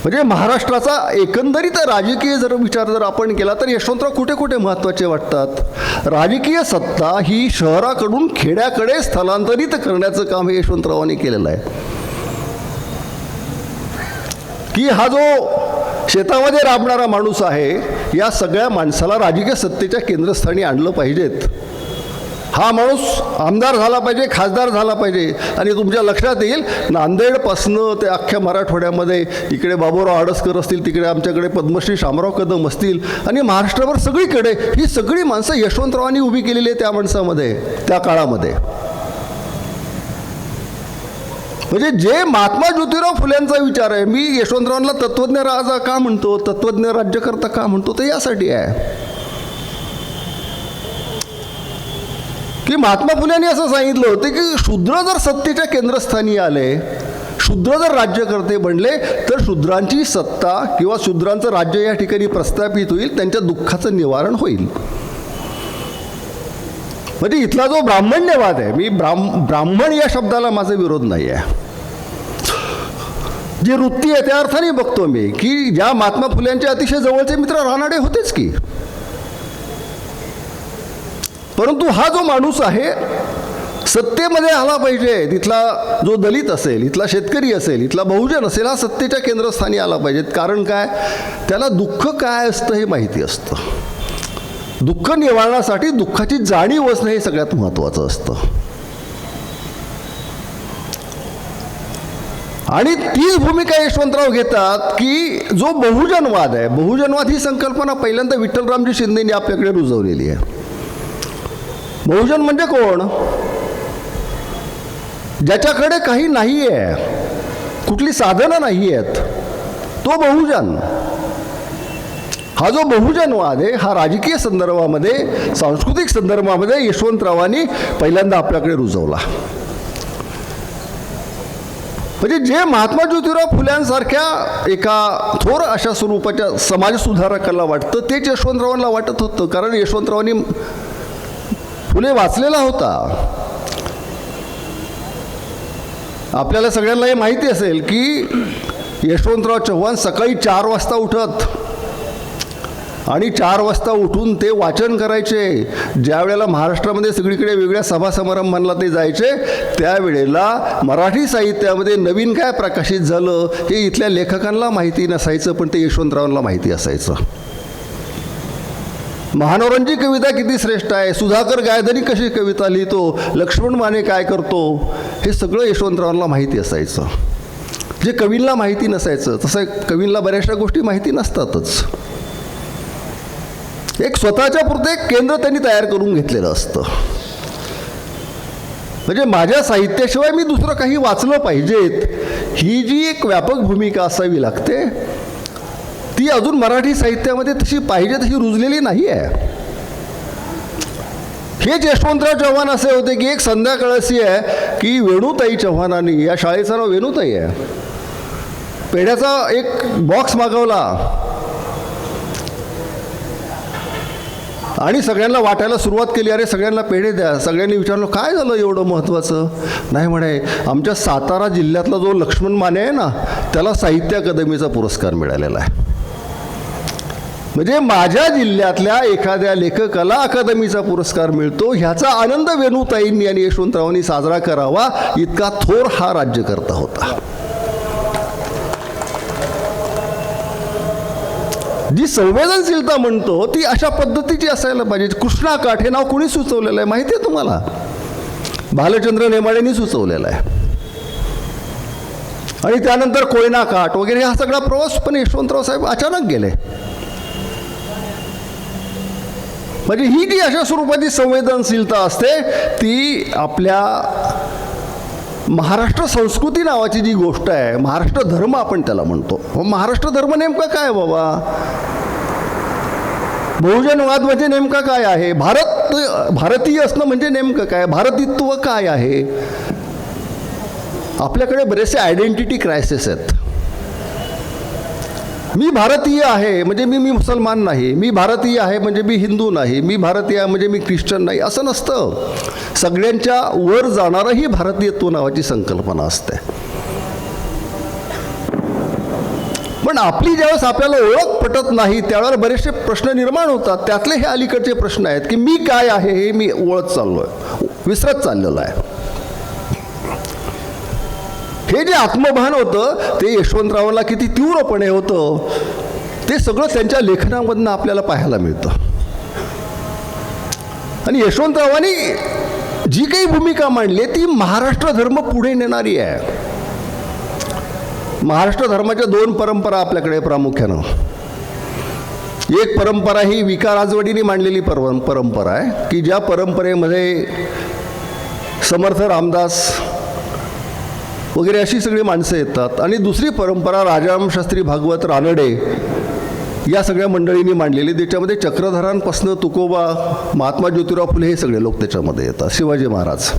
[SPEAKER 2] म्हणजे महाराष्ट्राचा एकंदरीत राजकीय विचार जर आपण केला तर यशवंतराव कुठे कुठे महत्त्वाचे वाटतात. राजकीय सत्ता ही शहराकडून खेड्याकडे स्थलांतरित करण्याचं काम हे यशवंतरावांनी केलेलं आहे. की हा जो शेतामध्ये राबणारा माणूस आहे या सगळ्या माणसाला राजकीय सत्तेच्या केंद्रस्थानी आणलं पाहिजेत. हा माणूस आमदार झाला पाहिजे, खासदार झाला पाहिजे. आणि तुमच्या लक्षात येईल नांदेडपासनं ते अख्ख्या मराठवाड्यामध्ये इकडे बाबूराव आडसकर असतील, तिकडे आमच्याकडे पद्मश्री शामराव कदम असतील आणि महाराष्ट्रावर सगळीकडे ही सगळी माणसं यशवंतरावांनी उभी केलेली आहे त्या माणसामध्ये त्या काळामध्ये. म्हणजे जे महात्मा ज्योतिराव फुल्यांचा विचार आहे, मी यशवंतरावांना तत्त्वज्ञ राजा का म्हणतो, तत्त्वज्ञ राज्यकर्ता का म्हणतो, तर यासाठी आहे की महात्मा फुल्यांनी असं सांगितलं होतं की शूद्र जर सत्तेच्या केंद्रस्थानी आले, शूद्र जर राज्यकर्ते बनले तर शूद्रांची सत्ता किंवा शूद्रांचं राज्य या ठिकाणी प्रस्थापित होईल, त्यांच्या दुःखाचं निवारण होईल. म्हणजे इथला जो ब्राह्मण्यवाद आहे, मी ब्राह्मण या शब्दाला माझा विरोध नाही आहे, जी वृत्ती आहे त्या अर्थाने बघतो मी की ज्या महात्मा फुल्यांचे अतिशय जवळचे मित्र रानडे होतेच की. परंतु हा जो माणूस आहे सत्तेमध्ये आला पाहिजे, तिथला जो दलित असेल, इथला शेतकरी असेल, इथला बहुजन असेल, हा सत्तेच्या केंद्रस्थानी आला पाहिजे. कारण काय, त्याला दुःख काय असतं हे माहिती असतं. दुःख निवारणासाठी दुःखाची जाणीव असणं हे सगळ्यात महत्त्वाचं असतं. आणि तीच भूमिका यशवंतराव घेतात की जो बहुजनवाद आहे, बहुजनवाद ही संकल्पना पहिल्यांदा विठ्ठलरामजी शिंदेंनी आपल्याकडे रुजवलेली आहे. बहुजन म्हणजे कोण, ज्याच्याकडे काही नाही आहे, कुठली साधनं नाही आहेत, तो बहुजन. हा जो बहुजनवाद आहे हा राजकीय संदर्भामध्ये, सांस्कृतिक संदर्भामध्ये यशवंतरावांनी पहिल्यांदा आपल्याकडे रुजवला. म्हणजे जे महात्मा ज्योतिराव फुल्यांसारख्या एका थोर अशा स्वरूपाच्या समाजसुधारकाला वाटतं तेच यशवंतरावांना वाटत होतं. कारण यशवंतरावांनी फुले वाचलेला होता. आपल्याला सगळ्यांना हे माहिती असेल की यशवंतराव चव्हाण सकाळी 4 वाजता उठत आणि 4 वाजता उठून ते वाचन करायचे. ज्या वेळेला महाराष्ट्रामध्ये सगळीकडे वेगळ्या सभा समारंभांना ते जायचे त्यावेळेला मराठी साहित्यामध्ये नवीन काय प्रकाशित झालं हे इथल्या लेखकांना माहिती नसायचं, पण ते यशवंतरावांना माहिती असायचं. महानवरांची कविता किती श्रेष्ठ आहे, सुधाकर गायधनी कशी कविता लिहितो, लक्ष्मण माने काय करतो, हे सगळं यशवंतरावांना माहिती असायचं. जे कवींना माहिती नसायचं, तसं कवींना बऱ्याचशा गोष्टी माहिती नसतातच. एक स्वतःच्या पुरतं एक केंद्र त्यांनी तयार करून घेतलेलं असतं. म्हणजे माझ्या साहित्याशिवाय मी दुसरं काही वाचलं पाहिजेत, ही जी एक व्यापक भूमिका असावी लागते, ती अजून मराठी साहित्यामध्ये तशी पाहिजे तशी रुजलेली नाही आहे. हेच यशवंतराव चव्हाण असे होते की एक संध्याकाळ अशी आहे की वेणुताई चव्हाणांनी, या शाळेचं नाव वेणुताई आहे, पेढ्याचा एक बॉक्स मागवला आणि सगळ्यांना वाटायला सुरुवात केली. अरे सगळ्यांना पेढे द्या. सगळ्यांनी विचारलं काय झालं एवढं महत्त्वाचं. नाही म्हणे, आमच्या सातारा जिल्ह्यातला जो लक्ष्मण माने आहे ना, त्याला साहित्य अकादमीचा पुरस्कार मिळालेला आहे. म्हणजे माझ्या जिल्ह्यातल्या एखाद्या लेखकाला अकादमीचा पुरस्कार मिळतो, ह्याचा आनंद वेणुताईंनी आणि यशवंतरावांनी साजरा करावा, इतका थोर हा राज्यकर्ता होता. जी संवेदनशीलता म्हणतो ती अशा पद्धतीची असायला पाहिजे. कृष्णा काठ हे नाव कोणी सुचवलेलं आहे माहिती आहे तुम्हाला? भालचंद्र नेमाडेंनी सुचवलेलं आहे. आणि त्यानंतर कोयना काठ वगैरे हा सगळा प्रवास पण यशवंतराव साहेब अचानक गेले. म्हणजे ही जी अशा स्वरूपाची संवेदनशीलता असते ती आपल्या महाराष्ट्र संस्कृती नावाची जी गोष्ट आहे, महाराष्ट्र धर्म आपण त्याला म्हणतो. महाराष्ट्र धर्म नेमका काय बाबा? बहुजनवाद म्हणजे नेमका काय आहे? भारतीय असणं म्हणजे नेमकं काय? भारतीत्व काय आहे? आपल्याकडे बरेचसे आयडेंटिटी क्रायसिस आहेत. मी भारतीय आहे म्हणजे मी मुसलमान नाही, मी भारतीय आहे म्हणजे मी हिंदू नाही, मी भारतीय आहे म्हणजे मी ख्रिश्चन नाही, असं नसतं. सगळ्यांच्या वर जाणारं ही भारतीयत्व नावाची संकल्पना असते. पण आपली ज्यावेळेस आपल्याला ओळख पटत नाही त्यावेळेला बरेचसे प्रश्न निर्माण होतात. त्यातले हे अलीकडचे प्रश्न आहेत की मी काय आहे हे मी ओळख चाललो आहे, विसरत चाललेलं आहे. हे जे आत्मभान होतं ते यशवंतरावांना किती तीव्रपणे होतं ते सगळं त्यांच्या लेखनामधनं आपल्याला पाहायला मिळतं. आणि यशवंतरावांनी जी काही भूमिका मांडली ती महाराष्ट्र धर्म पुढे नेणारी आहे. महाराष्ट्र धर्माच्या दोन परंपरा आपल्याकडे प्रामुख्यानं. एक परंपरा ही विका राजवाडींनी मांडलेली परंपरा आहे की ज्या परंपरेमध्ये समर्थ रामदास वगैरे अशी सगळी माणसं येतात. आणि दुसरी परंपरा राजाराम शास्त्री भागवत रानडे या सगळ्या मंडळींनी मांडलेली, त्याच्यामध्ये चक्रधरांपासनं तुकोबा, महात्मा ज्योतिराव फुले हे सगळे लोक त्याच्यामध्ये येतात, शिवाजी महाराज.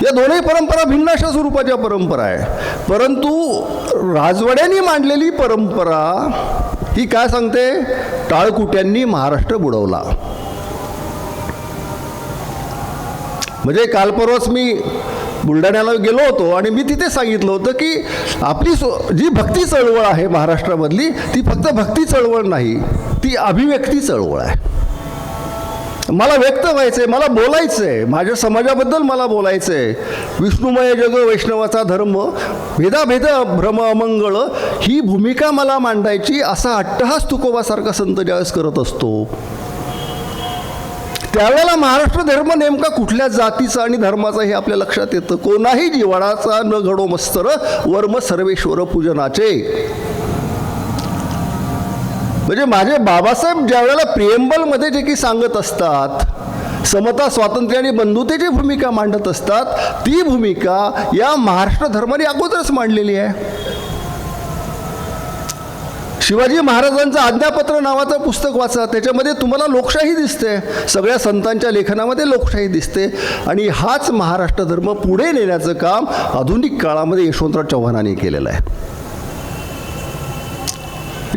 [SPEAKER 2] या दोनही परंपरा भिन्न अशा स्वरूपाच्या परंपरा आहे. परंतु राजवाड्यांनी मांडलेली परंपरा ही काय सांगते? टाळकुट्यांनी महाराष्ट्र बुडवला. म्हणजे काल परवाच मी बुलढाण्याला गेलो होतो आणि मी तिथे सांगितलं होतं की आपली जी भक्ती चळवळ आहे महाराष्ट्रामधली ती फक्त भक्ती चळवळ नाही, ती अभिव्यक्ती चळवळ आहे. मला व्यक्त व्हायचं आहे, मला बोलायचं आहे, माझ्या समाजाबद्दल मला बोलायचं आहे. विष्णुमय जग वैष्णवाचा धर्म, भेदाभेद भ्रम अमंगळ ही भूमिका मला मांडायची असा अट्टहास तुकोबासारखा संत ज्यावेळेस करत असतो त्यावेळेला महाराष्ट्र धर्म नेमका कुठल्या जातीचा आणि धर्माचा हे आपल्या लक्षात येतं. कोणाही जिवाळाचा न घडो मस्तर वर्म सर्वेश्वर पूजनाचे. म्हणजे माझे बाबासाहेब ज्या वेळेला प्रिएम्बलमध्ये जे काही सांगत असतात, समता स्वातंत्र्य आणि बंधुतेची भूमिका मांडत असतात, ती भूमिका या महाराष्ट्र धर्माने अगोदरच मांडलेली आहे. शिवाजी महाराजांचं आज्ञापत्र नावाचं पुस्तक वाचा, त्याच्यामध्ये तुम्हाला लोकशाही दिसते, सगळ्या संतांच्या लेखनामध्ये लोकशाही दिसते. आणि हाच महाराष्ट्र धर्म पुढे नेण्याचं काम आधुनिक काळामध्ये यशवंतराव चव्हाणांनी केलेलं आहे.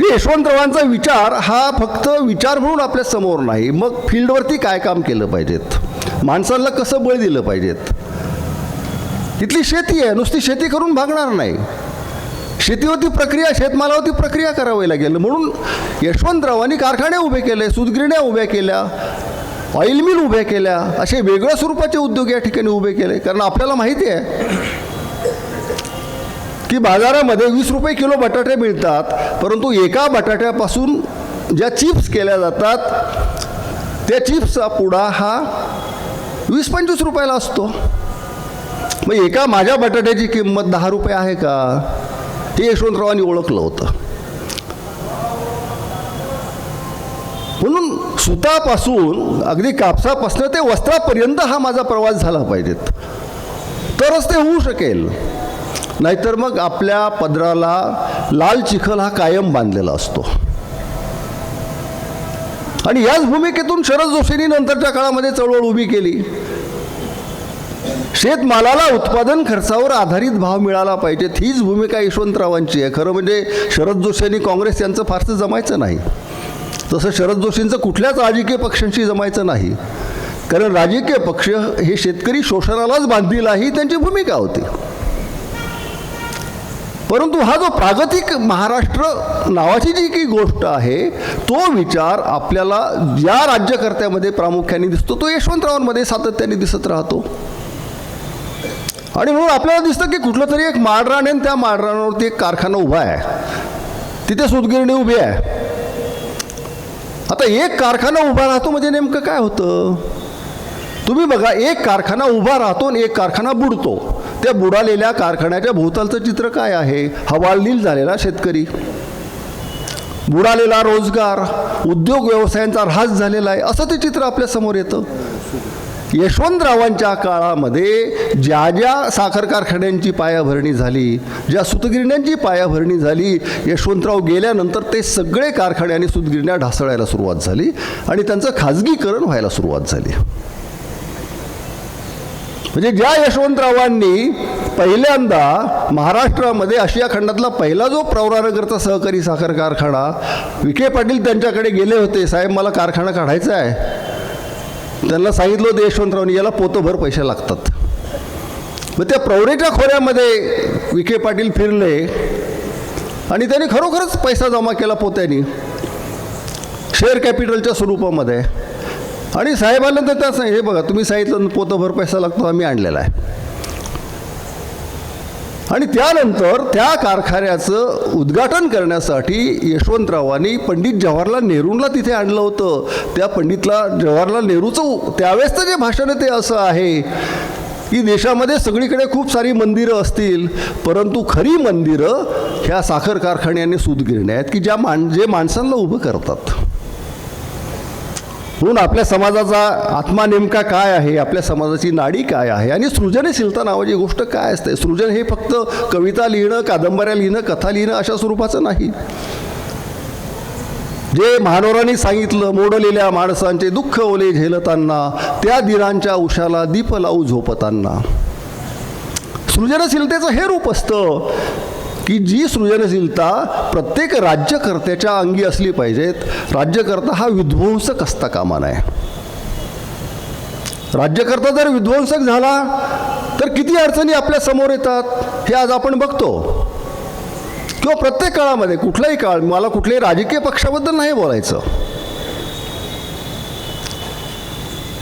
[SPEAKER 2] यशवंतरावांचा विचार हा फक्त विचार म्हणून आपल्या समोर नाही, मग फील्डवरती काय काम केलं पाहिजेत, माणसांना कसं बळ दिलं पाहिजेत. इथली शेती आहे, नुसती शेती करून भागणार नाही, शेतीवरती प्रक्रिया, शेतमालावरती प्रक्रिया करावी लागेल. म्हणून यशवंतरावांनी कारखाने उभे केले, सूतगिरण्या उभ्या केल्या, ऑइल मिल उभ्या केल्या, असे वेगळ्या स्वरूपाचे उद्योग या ठिकाणी उभे केले. कारण आपल्याला माहिती आहे की बाजारामध्ये 20 रुपये किलो बटाटे मिळतात, परंतु एका बटाट्यापासून ज्या चिप्स केल्या जातात त्या चिप्सचा पुडा हा 20-25 रुपयाला असतो. मग एका माझ्या बटाट्याची किंमत 10 रुपये आहे का, हे यशवंतरावांनी ओळखलं होतं. म्हणून सुतापासून अगदी कापसापासून ते वस्त्रापर्यंत हा माझा प्रवास झाला पाहिजेत, तरच ते होऊ शकेल. नाहीतर मग आपल्या पदराला लाल चिखल हा कायम बांधलेला असतो. आणि याच भूमिकेतून शरद जोशींनी नंतरच्या काळामध्ये चळवळ उभी केली. शेतमालाला उत्पादन खर्चावर आधारित भाव मिळाला पाहिजेत, हीच भूमिका यशवंतरावांची आहे. खरं म्हणजे शरद जोशी आणि काँग्रेस यांचं फारसं जमायचं नाही, तसं शरद जोशींचं कुठल्याच राजकीय पक्षांशी जमायचं नाही. कारण राजकीय पक्ष हे शेतकरी शोषणालाच बांधील ही त्यांची भूमिका होती. परंतु हा जो प्रागतिक महाराष्ट्र नावाची जी काही गोष्ट आहे, तो विचार आपल्याला या राज्यकर्त्यामध्ये प्रामुख्याने दिसतो, तो यशवंतरावांमध्ये सातत्याने दिसत राहतो. आणि म्हणून आपल्याला दिसतं की कुठलं तरी एक माळरान आहे, त्या माळरानावरती एक कारखाना उभा आहे, तिथे सूतगिरणी उभी आहे. आता एक कारखाना उभा राहतो म्हणजे नेमकं काय होतं तुम्ही बघा. एक कारखाना उभा राहतो आणि एक कारखाना बुडतो. त्या बुडालेल्या कारखान्याच्या भोवतालचं चित्र काय आहे? हवालदिल झालेला शेतकरी, बुडालेला रोजगार, उद्योग व्यवसायांचा ऱ्हास झालेला आहे, असं ते चित्र आपल्या समोर येतं. यशवंतरावांच्या काळामध्ये ज्या ज्या साखर कारखान्यांची पायाभरणी झाली, ज्या सूतगिरण्यांची पायाभरणी झाली, यशवंतराव गेल्यानंतर ते सगळे कारखाने आणि सूतगिरण्या ढासळायला सुरुवात झाली आणि त्यांचं खाजगीकरण व्हायला सुरुवात झाली. म्हणजे ज्या यशवंतरावांनी पहिल्यांदा महाराष्ट्रामध्ये आशिया खंडातला पहिला जो प्रवरानगरचा सहकारी साखर कारखाना, विखे पाटील त्यांच्याकडे गेले होते, साहेब मला कारखाना काढायचा आहे. त्यांना सांगितलं होतं यशवंतरावांनी, याला पोतभर पैसे लागतात. मग त्या प्रवरेच्या खोऱ्यामध्ये विखे पाटील फिरले आणि त्यांनी खरोखरच पैसा जमा केला पोत्यानी, शेअर कॅपिटलच्या स्वरूपामध्ये. आणि साहेबांना तर त्या हे बघा, तुम्ही सांगितलं पोतभर पैसा लागतो, आम्ही आणलेला आहे. आणि त्यानंतर त्या कारखान्याचं उद्घाटन करण्यासाठी यशवंतरावांनी पंडित जवाहरलाल नेहरूंना तिथे आणलं होतं. त्या पंडितला जवाहरलाल नेहरूचं त्यावेळेसचं जे भाषण आहे ते असं आहे की देशामध्ये सगळीकडे खूप सारी मंदिरं असतील, परंतु खरी मंदिरं ह्या साखर कारखाने आणि सूतगिरण्या आहेत की जे माणसांना उभं करतात. म्हणून आपल्या समाजाचा आत्मा नेमका काय आहे, आपल्या समाजाची नाडी काय आहे आणि सृजनशीलता नावाची गोष्ट काय असते. सृजन हे फक्त कविता लिहिणं, कादंबऱ्या लिहिणं, कथा लिहिणं अशा स्वरूपाचं नाही. जे महानोरांनी सांगितलं, मोडलेल्या माणसांचे दुःख ओले झेलताना, त्या दिनांच्या उशाला दीप लावू झोपताना. सृजनशीलतेचं हे रूप असतं की जी सृजनशीलता प्रत्येक राज्यकर्त्याच्या अंगी असली पाहिजेत. राज्यकर्ता हा विध्वंसक असता कामा नये. राज्यकर्ता जर विध्वंसक झाला तर किती अडचणी आपल्या समोर येतात हे आज आपण बघतो. किंवा प्रत्येक काळामध्ये, कुठलाही काळ, मला कुठल्याही राजकीय पक्षाबद्दल नाही बोलायचं,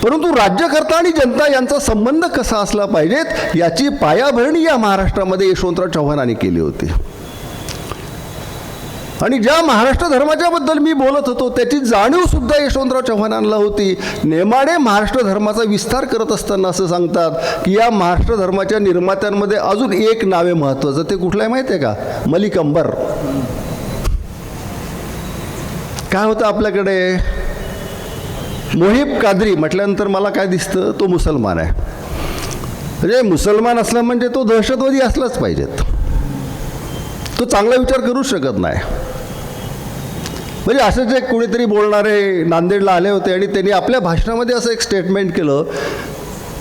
[SPEAKER 2] परंतु राज्यकर्ता आणि जनता यांचा संबंध कसा असला पाहिजेत याची पायाभरणी या महाराष्ट्रामध्ये यशवंतराव चव्हाणांनी केली होती. आणि ज्या महाराष्ट्र धर्माच्याबद्दल मी बोलत होतो त्याची जाणीवसुद्धा यशवंतराव चव्हाणांना होती. नेमाडे महाराष्ट्र धर्माचा विस्तार करत असताना असं सांगतात की या महाराष्ट्र धर्माच्या निर्मात्यांमध्ये अजून एक नाव आहे महत्त्वाचं, ते कुठलं आहे माहिती आहे का? मलिक अंबर. काय होतं आपल्याकडे? मोहिब कादरी म्हटल्यानंतर मला काय दिसतं? तो मुसलमान आहे. म्हणजे मुसलमान असला म्हणजे तो दहशतवादी असलाच पाहिजेत, तो चांगला विचार करूच शकत नाही. म्हणजे असंच एक कोणीतरी बोलणारे नांदेडला आले होते आणि त्यांनी आपल्या भाषणामध्ये असं एक स्टेटमेंट केलं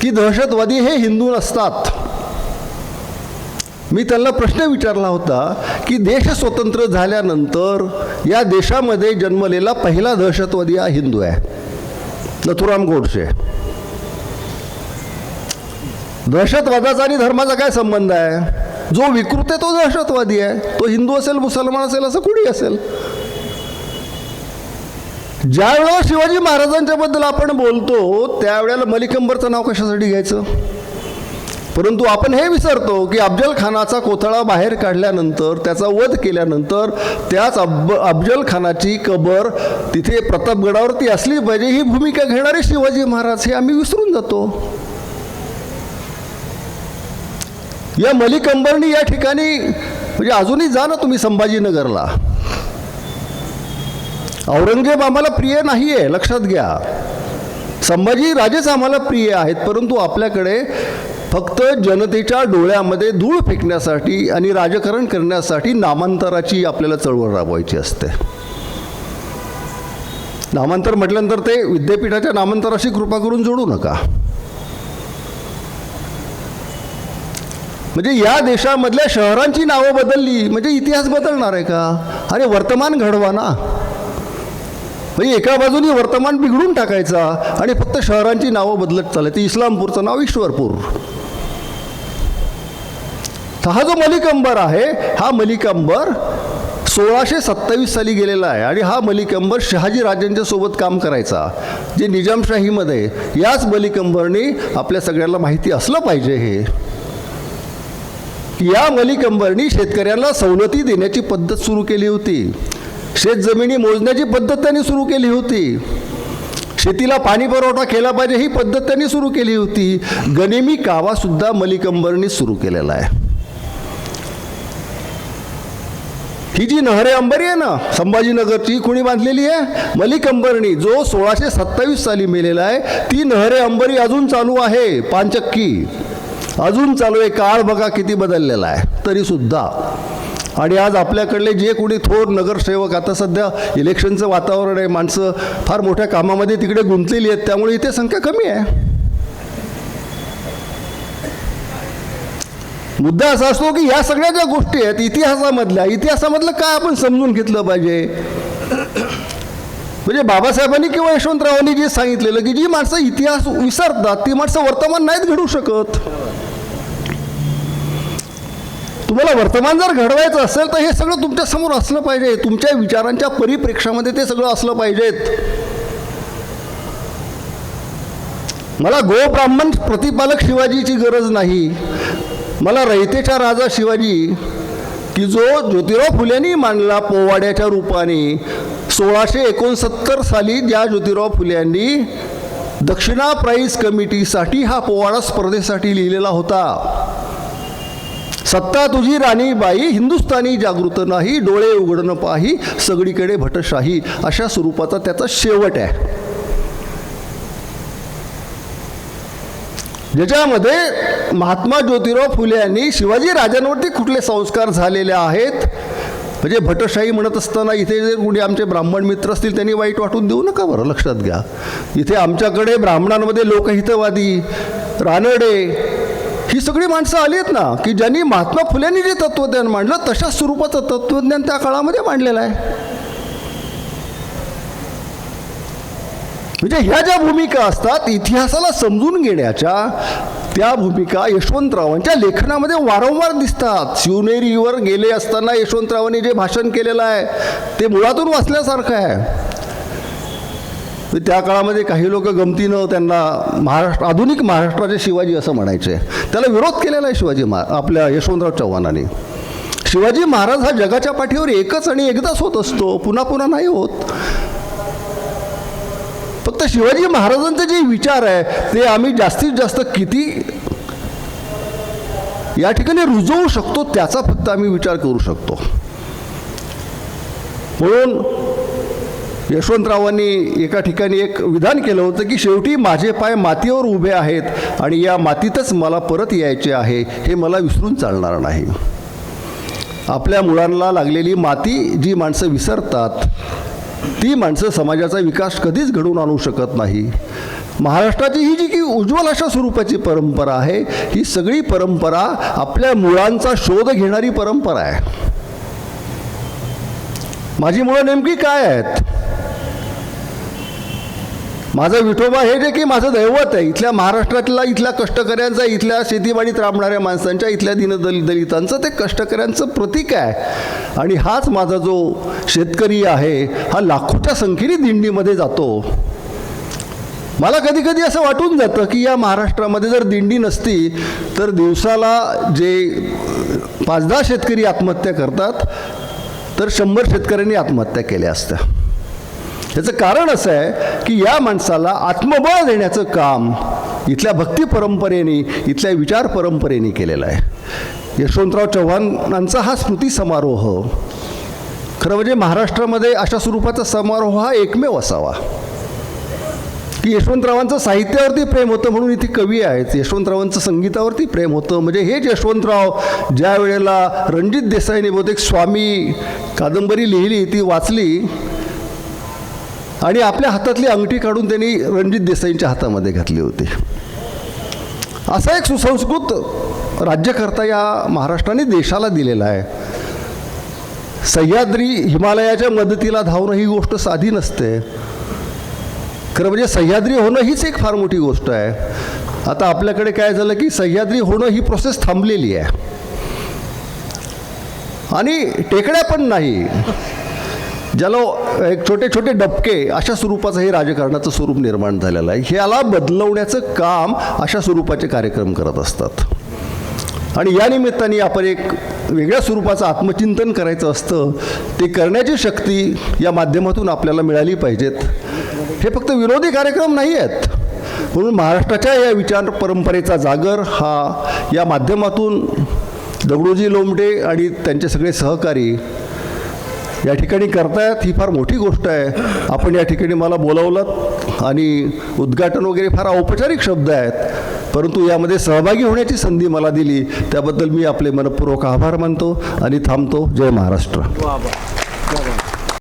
[SPEAKER 2] की दहशतवादी हे हिंदू नसतात. मी त्यांना प्रश्न विचारला होता की देश स्वतंत्र झाल्यानंतर या देशामध्ये जन्मलेला पहिला दहशतवादी हा हिंदू आहे, नथुराम गोडसे. दहशतवादाचा आणि धर्माचा काय संबंध आहे? जो विकृत आहे तो दहशतवादी आहे, तो हिंदू असेल, मुसलमान असेल, असं कुणी असेल. ज्या वेळेला शिवाजी महाराजांच्या बद्दल आपण बोलतो त्यावेळेला मलिक अंबरचं नाव कशासाठी घ्यायचं? परंतु आपण हे विसरतो की अफजल खानाचा कोथळा बाहेर काढल्यानंतर, त्याचा वध केल्यानंतर त्याच अफजल खानाची कबर तिथे प्रतापगडावरती असली पाहिजे ही भूमिका घेणारे शिवाजी महाराज हे आम्ही विसरून जातो. या मलिक अंबरनी या ठिकाणी म्हणजे अजूनही जा ना तुम्ही संभाजीनगरला. औरंगजेब आम्हाला प्रिय नाही आहे, लक्षात घ्या. संभाजी राजेच आम्हाला प्रिय आहेत, परंतु आपल्याकडे फक्त जनतेच्या डोळ्यामध्ये धूळ फेकण्यासाठी आणि राजकारण करण्यासाठी नामांतराची आपल्याला चळवळ राबवायची असते. नामांतर म्हटल्यानंतर ते विद्यापीठाच्या नामांतराशी कृपा करून जोडू नका. म्हणजे या देशामधल्या शहरांची नावं बदलली म्हणजे इतिहास बदलणार आहे का? अरे वर्तमान घडवा ना. म्हणजे एका बाजूनी वर्तमान बिघडून टाकायचा आणि फक्त शहरांची नावं बदलत चालायची. इस्लामपूरचं नाव ईश्वरपूर. हा जो मलिक अंबर आहे, हा मलिक अंबर 1627 साली गेलेला आहे आणि हा मलिक अंबर शहाजी राजांच्या सोबत काम करायचा, जे निजामशाहीमध्ये. याच मलिक अंबरनी आपल्या सगळ्यांना माहिती असलं पाहिजे हे की या मलिक अंबरनी शेतकऱ्यांना सवलती देण्याची पद्धत सुरू केली होती. शेतजमिनी मोजण्याची पद्धत त्यांनी सुरू केली होती. शेतीला पाणी पुरवठा केला पाहिजे ही पद्धत त्यांनी सुरू केली होती. गनिमी कावासुद्धा मलिक अंबरनी सुरू केलेला आहे. ही जी नहरे अंबरी आहे ना संभाजीनगरची, कुणी बांधलेली आहे? मलिक अंबरनी, जो 1627 साली मेलेला आहे. ती नहरे अंबरी अजून चालू आहे, पानचक्की अजून चालू आहे. काळ बघा किती बदललेला आहे तरीसुद्धा. आणि आज आपल्याकडले जे कोणी थोर नगरसेवक, आता सध्या इलेक्शनचं वातावरण आहे, माणसं फार मोठ्या कामामध्ये तिकडे गुंतलेली आहेत, त्यामुळे इथे संख्या कमी आहे. मुद्दा असा असतो की या सगळ्या ज्या गोष्टी आहेत इतिहासामधलं काय आपण समजून घेतलं पाहिजे. म्हणजे बाबासाहेबांनी किंवा यशवंतरावांनी जे सांगितलेलं की जी माणसं इतिहास विसरतात ती माणसं वर्तमान नाहीत घडू शकत. तुम्हाला वर्तमान जर घडवायचं असेल तर हे सगळं तुमच्या समोर असलं पाहिजे. तुमच्या विचारांच्या परिप्रेक्षामध्ये ते सगळं असलं पाहिजेत. मला गोब्राह्मण प्रतिपालक शिवाजीची गरज नाही. मला रयतेचा राजा शिवाजी, की जो ज्योतिराव फुलेंनी मांडला पोवाड्याच्या रूपाने 1669 साली, ज्या ज्योतिराव फुल्यांनी दक्षिणा प्राईज कमिटीसाठी हा पोवाडा स्पर्धेसाठी लिहिलेला होता. सत्ता तुझी राणीबाई, हिंदुस्थानी जागृत नाही, डोळे उघडणं पाही, सगळीकडे भटशाही, अशा स्वरूपाचा त्याचा शेवट आहे. ज्याच्यामध्ये महात्मा ज्योतिराव फुले यांनी शिवाजी राजांवरती कुठले संस्कार झालेले आहेत. म्हणजे भटशाही म्हणत असताना इथे जे कुणी आमचे ब्राह्मण मित्र असतील त्यांनी वाईट वाटून देऊ नका बरं, लक्षात घ्या. इथे आमच्याकडे ब्राह्मणांमध्ये लोकहितवादी, रानडे ही सगळी माणसं आली आहेत ना, की ज्यांनी महात्मा फुल्यांनी जे तत्त्वज्ञान मांडलं तशा स्वरूपाचं तत्त्वज्ञान त्या काळामध्ये मांडलेलं आहे. म्हणजे ह्या ज्या भूमिका असतात इतिहासाला समजून घेण्याच्या, त्या भूमिका यशवंतरावांच्या लेखनामध्ये वारंवार दिसतात. शिवनेरीवर गेले असताना यशवंतरावांनी जे भाषण केलेलं आहे ते मुळातून वाचल्यासारखं आहे. त्या काळामध्ये काही लोक गमतीनं त्यांना आधुनिक महाराष्ट्राचे शिवाजी असं म्हणायचे. त्याला विरोध केलेला आहे आपल्या यशवंतराव चव्हाणांनी. शिवाजी महाराज हा जगाच्या पाठीवर एकच आणि एकदाच होत असतो, पुन्हा पुन्हा नाही होत. फक्त शिवाजी महाराजांचे जे विचार आहे ते आम्ही जास्तीत जास्त किती या ठिकाणी रुजवू शकतो त्याचा फक्त आम्ही विचार करू शकतो. म्हणून यशवंतरावांनी एका ठिकाणी एक विधान केलं होतं की शेवटी माझे पाय मातीवर उभे आहेत आणि या मातीतच मला परत यायचे आहे, हे मला विसरून चालणार नाही. आपल्या मुलांना लागलेली माती जी माणसं विसरतात ती माणसं समाजाचा विकास कधीच घडवून आणू शकत नाही. महाराष्ट्राची ही जी की उज्ज्वल अशा स्वरूपाची परंपरा आहे, ही सगळी परंपरा आपल्या मुळांचा शोध घेणारी परंपरा आहे. माझी मुळं नेमकी काय आहेत? माझं विठोबा हे जे की माझं दैवत आहे, इथल्या महाराष्ट्रातला, इथल्या कष्टकऱ्यांचा, इथल्या शेतीवाडीत राबणाऱ्या माणसांच्या, इथल्या दलितांचं ते कष्टकऱ्यांचं प्रतीक आहे. आणि हाच माझा जो शेतकरी आहे हा लाखोच्या संख्येने दिंडीमध्ये जातो. मला कधी कधी असं वाटून जातं की या महाराष्ट्रामध्ये जर दिंडी नसती तर दिवसाला जे 5-10 शेतकरी आत्महत्या करतात तर 100 शेतकऱ्यांनी आत्महत्या केल्या असत्या. याचं कारण असं आहे की या माणसाला आत्मबळ देण्याचं काम इथल्या भक्ती परंपरेने, इथल्या विचार परंपरेने केलेलं आहे. यशवंतराव चव्हाणांचा हा स्मृती समारोह खरं म्हणजे महाराष्ट्रामध्ये अशा स्वरूपाचा समारोह हा एकमेव असावा. की यशवंतरावांचं साहित्यावरती प्रेम होतं म्हणून इथे कवी आहेत, यशवंतरावांचं संगीतावरती प्रेम होतं म्हणजे हेच यशवंतराव ज्या वेळेला रणजित देसाईने बहुतेक स्वामी कादंबरी लिहिली, ती वाचली आणि आपल्या हातातली अंगठी काढून त्यांनी रणजित देसाईंच्या हातामध्ये घातली होती. असा एक सुसंस्कृत राज्यकर्ता या महाराष्ट्राने देशाला दिलेला आहे. सह्याद्री हिमालयाच्या मदतीला धावणं ही गोष्ट साधी नसते. खरं म्हणजे सह्याद्री होणं हीच एक फार मोठी गोष्ट आहे. आता आपल्याकडे काय झालं की सह्याद्री होणं ही प्रोसेस थांबलेली आहे आणि टेकड्या पण नाही, ज्याला एक छोटे छोटे डबके अशा स्वरूपाचं हे राजकारणाचं स्वरूप निर्माण झालेलं आहे. ह्याला बदलवण्याचं काम अशा स्वरूपाचे कार्यक्रम करत असतात आणि या निमित्ताने आपण एक वेगळ्या स्वरूपाचं आत्मचिंतन करायचं असतं. ते करण्याची शक्ती या माध्यमातून आपल्याला मिळाली पाहिजेत. हे फक्त विरोधी कार्यक्रम नाही आहेत. म्हणून महाराष्ट्राच्या या विचार परंपरेचा जागर हा या माध्यमातून दगडूजी लोमटे आणि त्यांचे सगळे सहकारी या ठिकाणी करतायत. ही फार मोठी गोष्ट आहे. आपण या ठिकाणी मला बोलावलं आणि उद्घाटन वगैरे फार औपचारिक शब्द आहेत, परंतु यामध्ये सहभागी होण्याची संधी मला दिली त्याबद्दल मी आपले मनपूर्वक आभार मानतो आणि थांबतो. जय महाराष्ट्र.